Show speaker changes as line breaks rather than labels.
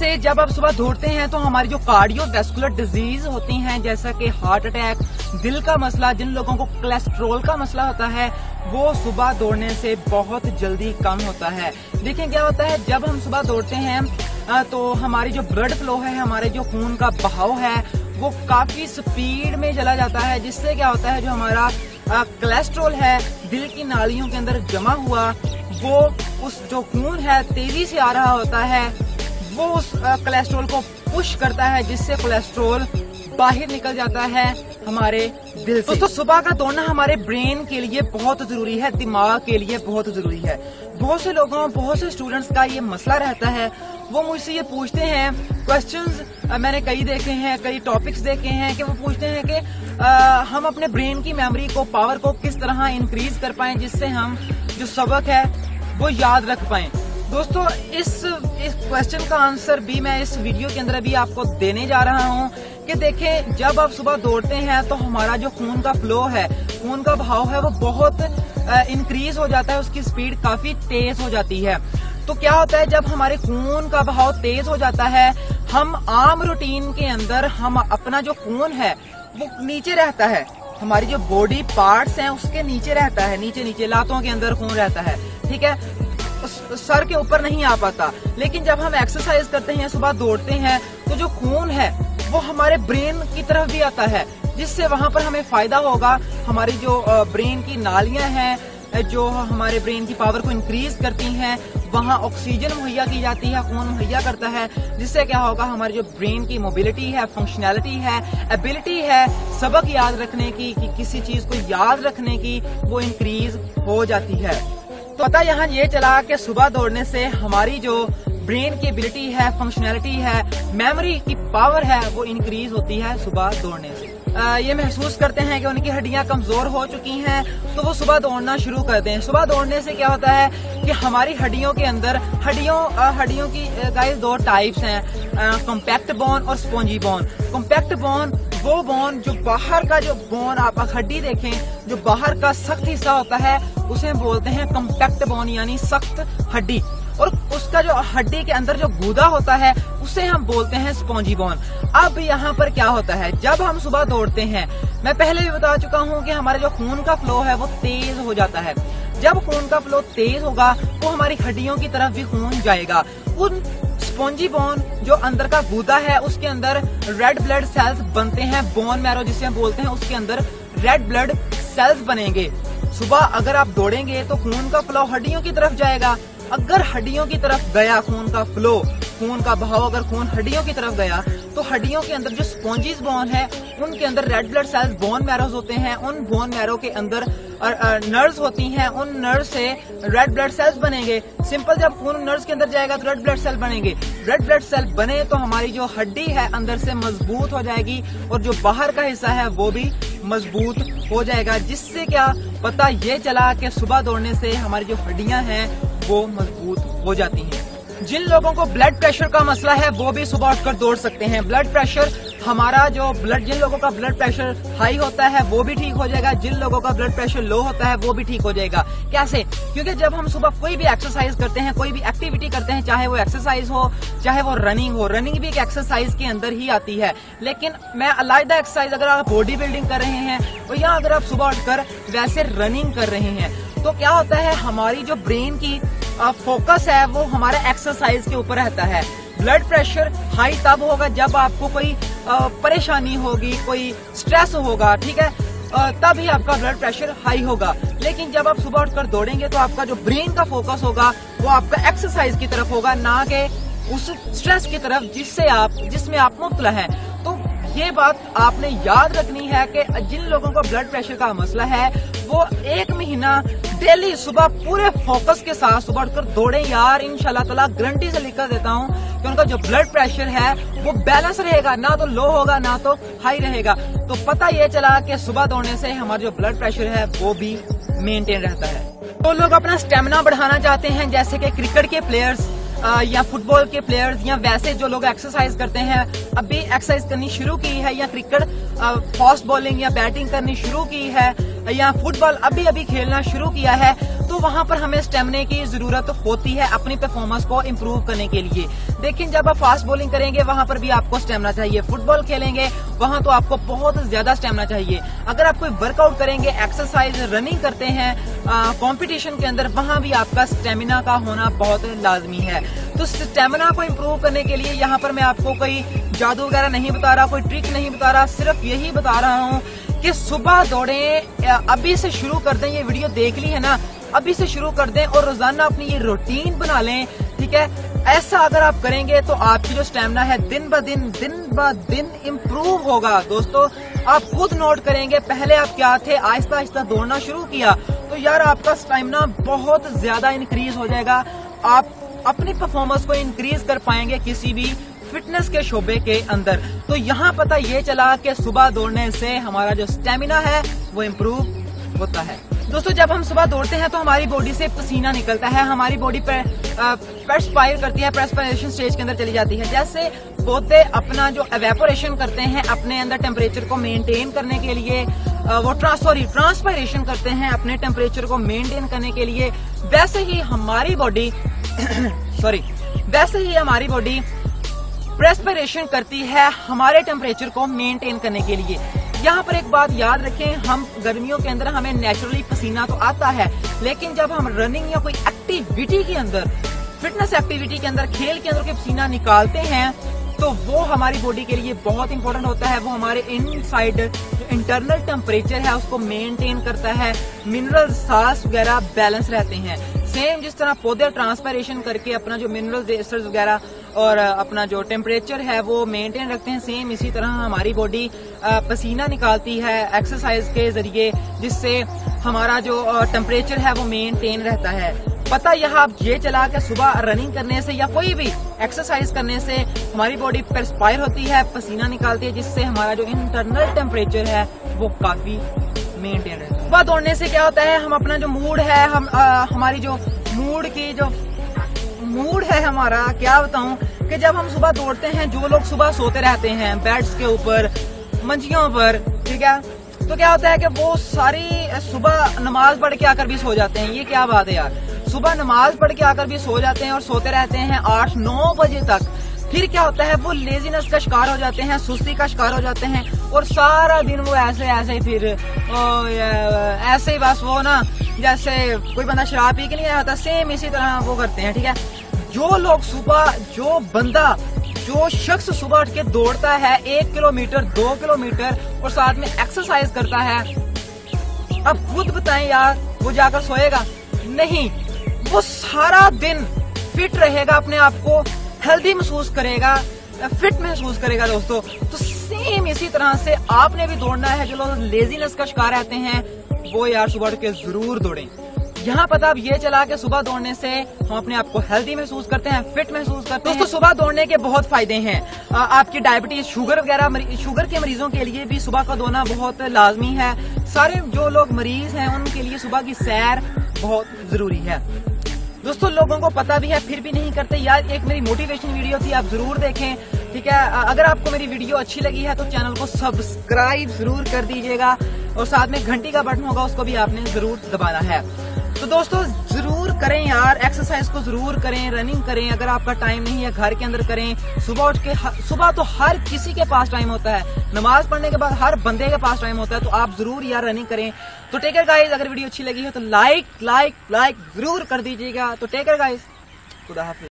से जब आप सुबह दौड़ते हैं तो हमारी जो कार्डियोवैस्कुलर डिजीज होती हैं, जैसा कि हार्ट अटैक, दिल का मसला, जिन लोगों को कोलेस्ट्रॉल का मसला होता है, वो सुबह दौड़ने से बहुत जल्दी कम होता है। देखिए क्या होता है, जब हम सुबह दौड़ते हैं तो हमारी जो ब्लड फ्लो है, हमारे जो खून का बहाव है, वो काफी स्पीड में चला जाता है, जिससे क्या होता है जो हमारा कोलेस्ट्रॉल है दिल की नालियों के अंदर जमा हुआ, वो उस जो खून है तेजी से आ रहा होता है, वो उस कोलेस्ट्रॉल को पुश करता है, जिससे कोलेस्ट्रॉल बाहर निकल जाता है हमारे दिल से। तो सुबह का दौड़ना हमारे ब्रेन के लिए बहुत जरूरी है, दिमाग के लिए बहुत जरूरी है। बहुत से लोगों, बहुत से स्टूडेंट्स का ये मसला रहता है, वो मुझसे ये पूछते हैं क्वेश्चंस, मैंने कई देखे हैं, कई टॉपिक्स देखे हैं कि वो पूछते हैं कि हम अपने ब्रेन की मेमोरी को, पावर को किस तरह इंक्रीज कर पाएं, जिससे हम जो सबक है वो याद रख पाएं। दोस्तों इस क्वेश्चन का आंसर भी मैं इस वीडियो के अंदर अभी आपको देने जा रहा हूं कि देखें, जब आप सुबह दौड़ते हैं तो हमारा जो खून का फ्लो है, खून का बहाव है, वो बहुत इंक्रीज हो जाता है, उसकी स्पीड काफी तेज हो जाती है। तो क्या होता है, जब हमारे खून का बहाव तेज हो जाता है, हम आम रूटीन के अंदर हम अपना जो खून है वो नीचे रहता है, हमारी जो बॉडी पार्ट्स हैं उसके नीचे रहता है, नीचे नीचे लातों के अंदर खून रहता है, ठीक है, सर के ऊपर नहीं आ पाता। लेकिन जब हम एक्सरसाइज करते हैं, सुबह दौड़ते हैं, तो जो खून है वो हमारे ब्रेन की तरफ भी आता है, जिससे वहां पर हमें फायदा होगा। हमारी जो ब्रेन की नालियां हैं, जो हमारे ब्रेन की पावर को इंक्रीज करती हैं, वहां ऑक्सीजन मुहैया की जाती है, खून मुहैया करता है, जिससे क्या होगा, हमारी जो ब्रेन की मोबिलिटी है, फंक्शनैलिटी है, एबिलिटी है सबक याद रखने की, किसी चीज को याद रखने की, वो इंक्रीज हो जाती है। तो पता यहाँ ये चला कि सुबह दौड़ने से हमारी जो ब्रेन की एबिलिटी है, फंक्शनैलिटी है, मेमोरी की पावर है, वो इंक्रीज होती है सुबह दौड़ने से। ये महसूस करते हैं कि उनकी हड्डियां कमजोर हो चुकी हैं, तो वो सुबह दौड़ना शुरू करते हैं। सुबह दौड़ने से क्या होता है कि हमारी हड्डियों के अंदर, हड्डियों की गाइस दो टाइप्स हैं, कॉम्पैक्ट बोन और स्पॉन्जी बोन। कॉम्पैक्ट बोन वो बोन जो बाहर का जो बोन, आप हड्डी देखें, जो बाहर का सख्त हिस्सा होता है उसे बोलते हैं कॉम्पैक्ट बोन, यानी सख्त हड्डी, और उसका जो हड्डी के अंदर जो गूदा होता है उसे हम बोलते हैं स्पॉन्जी बोन। अब यहाँ पर क्या होता है, जब हम सुबह दौड़ते हैं, मैं पहले भी बता चुका हूँ कि हमारा जो खून का फ्लो है वो तेज हो जाता है। जब खून का फ्लो तेज होगा तो हमारी हड्डियों की तरफ भी खून जाएगा। उन स्पॉन्जी बोन जो अंदर का गूदा है उसके अंदर रेड ब्लड सेल्स बनते हैं, बोन मैरो जिसे हम बोलते हैं, उसके अंदर रेड ब्लड सेल्स बनेंगे। सुबह अगर आप दौड़ेंगे तो खून का फ्लो हड्डियों की तरफ जाएगा। अगर हड्डियों की तरफ गया खून का फ्लो, खून का बहाव, अगर खून हड्डियों की तरफ गया तो हड्डियों के अंदर जो स्पॉन्जीज बोन है उनके अंदर red blood cells, bone marrows होते हैं, उन बोन मैरो के अंदर नर्व्स होती हैं, उन नर्व से रेड ब्लड सेल्स बनेंगे। सिंपल, जब खून नर्व्स के अंदर जाएगा तो रेड ब्लड सेल बनेंगे। रेड ब्लड सेल बने तो हमारी जो हड्डी है अंदर से मजबूत हो जाएगी और जो बाहर का हिस्सा है वो भी मजबूत हो जाएगा, जिससे क्या पता ये चला कि सुबह दौड़ने से हमारी जो हड्डियां हैं वो मजबूत हो जाती हैं। जिन लोगों को ब्लड प्रेशर का मसला है वो भी सुबह उठकर दौड़ सकते हैं। ब्लड प्रेशर, हमारा जो जिन लोगों का ब्लड प्रेशर हाई होता है वो भी ठीक हो जाएगा, जिन लोगों का ब्लड प्रेशर लो होता है वो भी ठीक हो जाएगा। कैसे? क्योंकि जब हम सुबह कोई भी एक्सरसाइज करते हैं, कोई भी एक्टिविटी करते हैं, चाहे वो एक्सरसाइज हो, चाहे वो रनिंग हो, रनिंग भी एक एक्सरसाइज के अंदर ही आती है। लेकिन मैं अलग एक्सरसाइज, अगर आप बॉडी बिल्डिंग कर रहे हैं तो या अगर आप सुबह उठकर वैसे रनिंग कर रहे हैं, तो क्या होता है, हमारी जो ब्रेन की फोकस है वो हमारा एक्सरसाइज के ऊपर रहता है। ब्लड प्रेशर हाई तब होगा जब आपको कोई परेशानी होगी, कोई स्ट्रेस होगा, ठीक है, तब ही आपका ब्लड प्रेशर हाई होगा। लेकिन जब आप सुबह उठकर दौड़ेंगे तो आपका जो ब्रेन का फोकस होगा वो आपका एक्सरसाइज की तरफ होगा, ना कि उस स्ट्रेस की तरफ जिसमें आप मुब्तला हैं। तो ये बात आपने याद रखनी है कि जिन लोगों को ब्लड प्रेशर का मसला है वो 1 महीना डेली सुबह पूरे फोकस के साथ सुबह उठकर दौड़े यार। इंशाल्लाह ताला गारंटी से लिख कर देता हूँ कि उनका जो ब्लड प्रेशर है वो बैलेंस रहेगा, ना तो लो होगा ना तो हाई रहेगा। तो पता ये चला कि सुबह दौड़ने से हमारा जो ब्लड प्रेशर है वो भी मेंटेन रहता है। तो लोग अपना स्टेमिना बढ़ाना चाहते हैं, जैसे कि क्रिकेट के प्लेयर्स या फुटबॉल के प्लेयर्स या वैसे जो लोग एक्सरसाइज करते हैं, अभी एक्सरसाइज करनी शुरू की है, या क्रिकेट फास्ट बॉलिंग या बैटिंग करनी शुरू की है, या फुटबॉल अभी खेलना शुरू किया है, तो वहां पर हमें स्टेमिना की जरूरत होती है अपनी परफॉर्मेंस को इम्प्रूव करने के लिए। लेकिन जब आप फास्ट बॉलिंग करेंगे वहां पर भी आपको स्टेमिना चाहिए, फुटबॉल खेलेंगे वहां तो आपको बहुत ज्यादा स्टेमिना चाहिए। अगर आप कोई वर्कआउट करेंगे, एक्सरसाइज रनिंग करते हैं कंपटीशन के अंदर, वहां भी आपका स्टेमिना का होना बहुत लाजमी है। तो स्टेमिना को इम्प्रूव करने के लिए यहाँ पर मैं आपको कोई जादू वगैरह नहीं बता रहा, कोई ट्रिक नहीं बता रहा, सिर्फ यही बता रहा हूँ कि सुबह दौड़ें, अभी से शुरू कर दें। ये वीडियो देख ली है ना, अभी से शुरू कर दें और रोजाना अपनी ये रूटीन बना लें, ठीक है। ऐसा अगर आप करेंगे तो आपकी जो स्टेमिना है दिन ब दिन इम्प्रूव होगा। दोस्तों आप खुद नोट करेंगे, पहले आप क्या थे, आहिस्ता आहिस्ता दौड़ना शुरू किया तो यार आपका स्टेमिना बहुत ज्यादा इंक्रीज हो जाएगा। आप अपनी परफॉर्मेंस को इंक्रीज कर पाएंगे किसी भी फिटनेस के शोबे के अंदर। तो यहाँ पता ये चला कि सुबह दौड़ने से हमारा जो स्टेमिना है वो इम्प्रूव होता है। दोस्तों जब हम सुबह दौड़ते हैं तो हमारी बॉडी से पसीना निकलता है, हमारी बॉडी पे पर्सपायर करती है, पर्सपायरेशन स्टेज के अंदर चली जाती है। जैसे पौधे अपना जो एवेपोरेशन करते हैं अपने अंदर टेम्परेचर को मेंटेन करने के लिए, वो ट्रांसपायरेशन करते हैं अपने टेम्परेचर को मेंटेन करने के लिए, वैसे ही हमारी बॉडी प्रेस्पिरेशन करती है हमारे टेम्परेचर को मेंटेन करने के लिए। यहाँ पर एक बात याद रखें, हम गर्मियों के अंदर हमें नेचुरली पसीना तो आता है, लेकिन जब हम रनिंग या कोई एक्टिविटी के अंदर, फिटनेस एक्टिविटी के अंदर, खेल के अंदर के पसीना निकालते हैं तो वो हमारी बॉडी के लिए बहुत इंपॉर्टेंट होता है। वो हमारे इनसाइड जो इंटरनल टेम्परेचर है उसको मेंटेन करता है, मिनरल साल्ट्स वगैरह बैलेंस रहते हैं। सेम जिस तरह पौधे ट्रांसपायरेशन करके अपना जो मिनरल एसिड्स वगैरह और अपना जो टेम्परेचर है वो मेंटेन रखते हैं, सेम इसी तरह हमारी बॉडी पसीना निकालती है एक्सरसाइज के जरिए, जिससे हमारा जो टेम्परेचर है वो मेंटेन रहता है। पता यहाँ ये चला कि सुबह रनिंग करने से या कोई भी एक्सरसाइज करने से हमारी बॉडी परस्पायर होती है, पसीना निकालती है, जिससे हमारा जो इंटरनल टेम्परेचर है वो काफी मेंटेन रहता है। सुबह दौड़ने से क्या होता है, हम अपना जो मूड है, हमारी जो मूड है हमारा, क्या बताऊं कि जब हम सुबह दौड़ते हैं, जो लोग सुबह सोते रहते हैं बेड्स के ऊपर, मंजियों पर, ठीक है, तो क्या होता है कि वो सारी सुबह नमाज पढ़ के आकर भी सो जाते हैं। ये क्या बात है यार, सुबह नमाज पढ़ के आकर भी सो जाते हैं और सोते रहते हैं 8-9 बजे तक। फिर क्या होता है, वो लेजीनेस का शिकार हो जाते हैं, सुस्ती का शिकार हो जाते हैं और सारा दिन वो ऐसे ही फिर ऐसे ही बस वो ना, जैसे कोई बंदा शराब पी के नहीं आता, सेम इसी तरह वो करते हैं, ठीक है। जो शख्स सुबह उठ के दौड़ता है 1 किलोमीटर 2 किलोमीटर और साथ में एक्सरसाइज करता है, अब खुद बताएं यार वो जाकर सोएगा? नहीं, वो सारा दिन फिट रहेगा, अपने आप को हेल्दी महसूस करेगा, फिट महसूस करेगा। दोस्तों तो सेम इसी तरह से आपने भी दौड़ना है। जो लोग लेजीनेस का शिकार रहते हैं वो यार सुबह उठ के जरूर दौड़ें। यहाँ पता अब ये चला कि सुबह दौड़ने से हम अपने आप को हेल्दी महसूस करते हैं, फिट महसूस करते हैं। दोस्तों सुबह दौड़ने के बहुत फायदे हैं। आपकी डायबिटीज, शुगर के मरीजों के लिए भी सुबह का दौड़ना बहुत लाजमी है। सारे जो लोग मरीज हैं उनके लिए सुबह की सैर बहुत जरूरी है। दोस्तों लोगों को पता भी है फिर भी नहीं करते यार। एक मेरी मोटिवेशन वीडियो थी, आप जरूर देखें, ठीक है। अगर आपको मेरी वीडियो अच्छी लगी है तो चैनल को सब्सक्राइब जरूर कर दीजिएगा और साथ में घंटी का बटन होगा उसको भी आपने जरूर दबाना है। तो दोस्तों जरूर करें यार, एक्सरसाइज को जरूर करें, रनिंग करें। अगर आपका टाइम नहीं है घर के अंदर करें। सुबह उठ के, सुबह तो हर किसी के पास टाइम होता है, नमाज पढ़ने के बाद हर बंदे के पास टाइम होता है, तो आप जरूर यार रनिंग करें। तो टेक केयर गाइस, अगर वीडियो अच्छी लगी है तो लाइक जरूर कर दीजिएगा। तो टेक केयर गाइस, खुदा हाफिज।